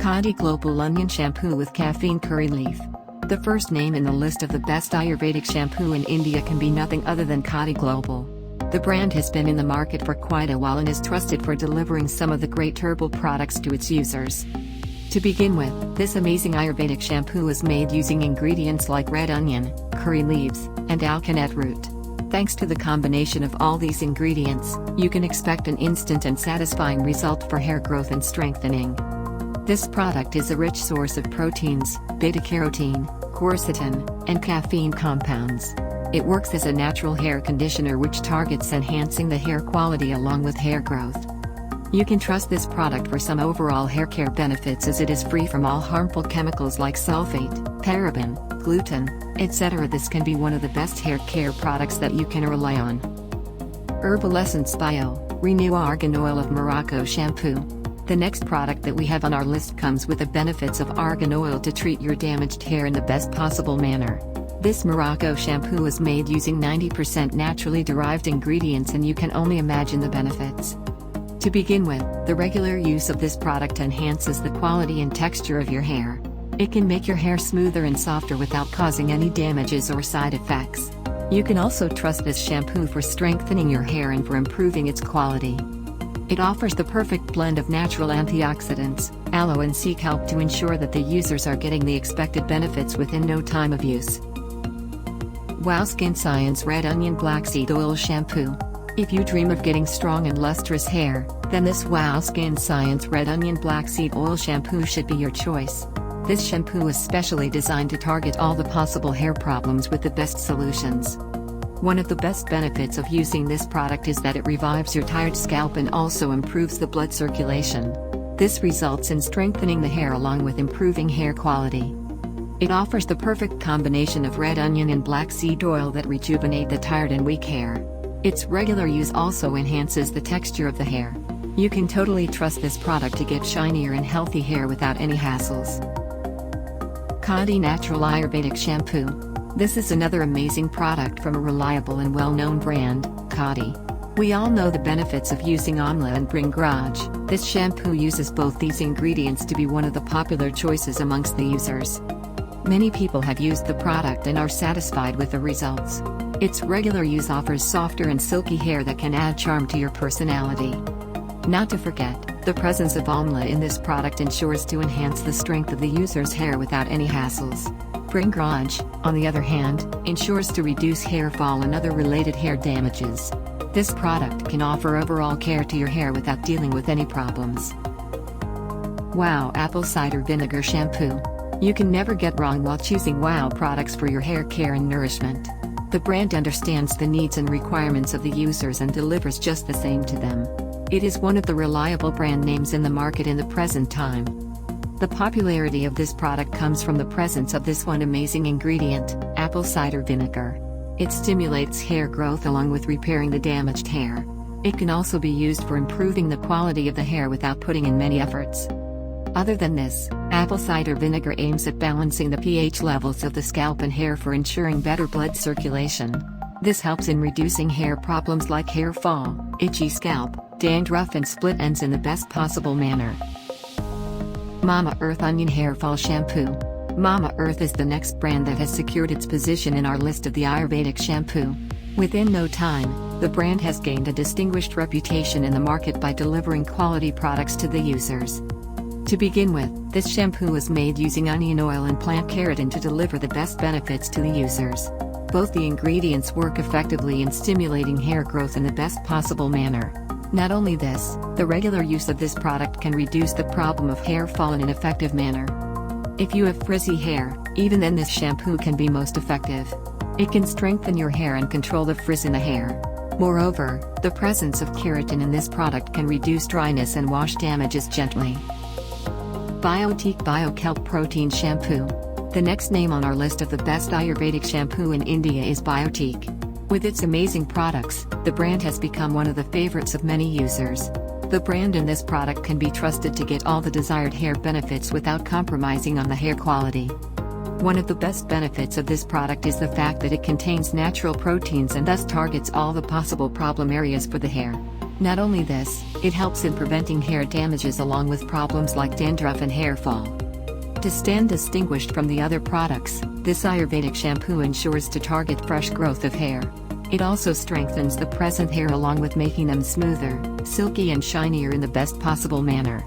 Khadi Global Onion Shampoo with Caffeine Curry Leaf. The first name in the list of the best Ayurvedic shampoo in India can be nothing other than Khadi Global. The brand has been in the market for quite a while and is trusted for delivering some of the great herbal products to its users. To begin with, this amazing Ayurvedic shampoo is made using ingredients like red onion, curry leaves, and alkanet root. Thanks to the combination of all these ingredients, you can expect an instant and satisfying result for hair growth and strengthening. This product is a rich source of proteins, beta-carotene, quercetin, and caffeine compounds. It works as a natural hair conditioner which targets enhancing the hair quality along with hair growth. You can trust this product for some overall hair care benefits as it is free from all harmful chemicals like sulfate, paraben, gluten, etc. This can be one of the best hair care products that you can rely on. Herbal Essence Bio, Renew Argan Oil of Morocco Shampoo. The next product that we have on our list comes with the benefits of argan oil to treat your damaged hair in the best possible manner. This Morocco shampoo is made using 90% naturally derived ingredients and you can only imagine the benefits. To begin with, the regular use of this product enhances the quality and texture of your hair. It can make your hair smoother and softer without causing any damages or side effects. You can also trust this shampoo for strengthening your hair and for improving its quality. It offers the perfect blend of natural antioxidants, aloe and sea kelp to ensure that the users are getting the expected benefits within no time of use. Wow Skin Science Red Onion Black Seed Oil Shampoo. If you dream of getting strong and lustrous hair, then this Wow Skin Science Red Onion Black Seed Oil Shampoo should be your choice. This shampoo is specially designed to target all the possible hair problems with the best solutions. One of the best benefits of using this product is that it revives your tired scalp and also improves the blood circulation. This results in strengthening the hair along with improving hair quality. It offers the perfect combination of red onion and black seed oil that rejuvenate the tired and weak hair. Its regular use also enhances the texture of the hair. You can totally trust this product to get shinier and healthy hair without any hassles. Khadi Natural Ayurvedic Shampoo. This is another amazing product from a reliable and well-known brand, Khadi. We all know the benefits of using amla and bringraj. This shampoo uses both these ingredients to be one of the popular choices amongst the users. Many people have used the product and are satisfied with the results. Its regular use offers softer and silky hair that can add charm to your personality. Not to forget, the presence of amla in this product ensures to enhance the strength of the user's hair without any hassles. Bringraj, on the other hand, ensures to reduce hair fall and other related hair damages. This product can offer overall care to your hair without dealing with any problems. Wow Apple Cider Vinegar Shampoo. You can never get wrong while choosing Wow products for your hair care and nourishment. The brand understands the needs and requirements of the users and delivers just the same to them. It is one of the reliable brand names in the market in the present time. The popularity of this product comes from the presence of this one amazing ingredient, apple cider vinegar. It stimulates hair growth along with repairing the damaged hair. It can also be used for improving the quality of the hair without putting in many efforts. Other than this, apple cider vinegar aims at balancing the pH levels of the scalp and hair for ensuring better blood circulation. This helps in reducing hair problems like hair fall, itchy scalp, dandruff and split ends in the best possible manner. Mama Earth Onion Hairfall Shampoo. Mama Earth is the next brand that has secured its position in our list of the Ayurvedic shampoo. Within no time, the brand has gained a distinguished reputation in the market by delivering quality products to the users. To begin with, this shampoo is made using onion oil and plant keratin to deliver the best benefits to the users. Both the ingredients work effectively in stimulating hair growth in the best possible manner. Not only this, the regular use of this product can reduce the problem of hair fall in an effective manner. If you have frizzy hair, even then this shampoo can be most effective. It can strengthen your hair and control the frizz in the hair. Moreover, the presence of keratin in this product can reduce dryness and wash damages gently. Biotique Bio Kelp Protein Shampoo. The next name on our list of the best Ayurvedic shampoo in India is Biotique. With its amazing products, the brand has become one of the favorites of many users. The brand in this product can be trusted to get all the desired hair benefits without compromising on the hair quality. One of the best benefits of this product is the fact that it contains natural proteins and thus targets all the possible problem areas for the hair. Not only this, it helps in preventing hair damages along with problems like dandruff and hair fall. To stand distinguished from the other products, this Ayurvedic shampoo ensures to target fresh growth of hair. It also strengthens the present hair along with making them smoother, silky and shinier in the best possible manner.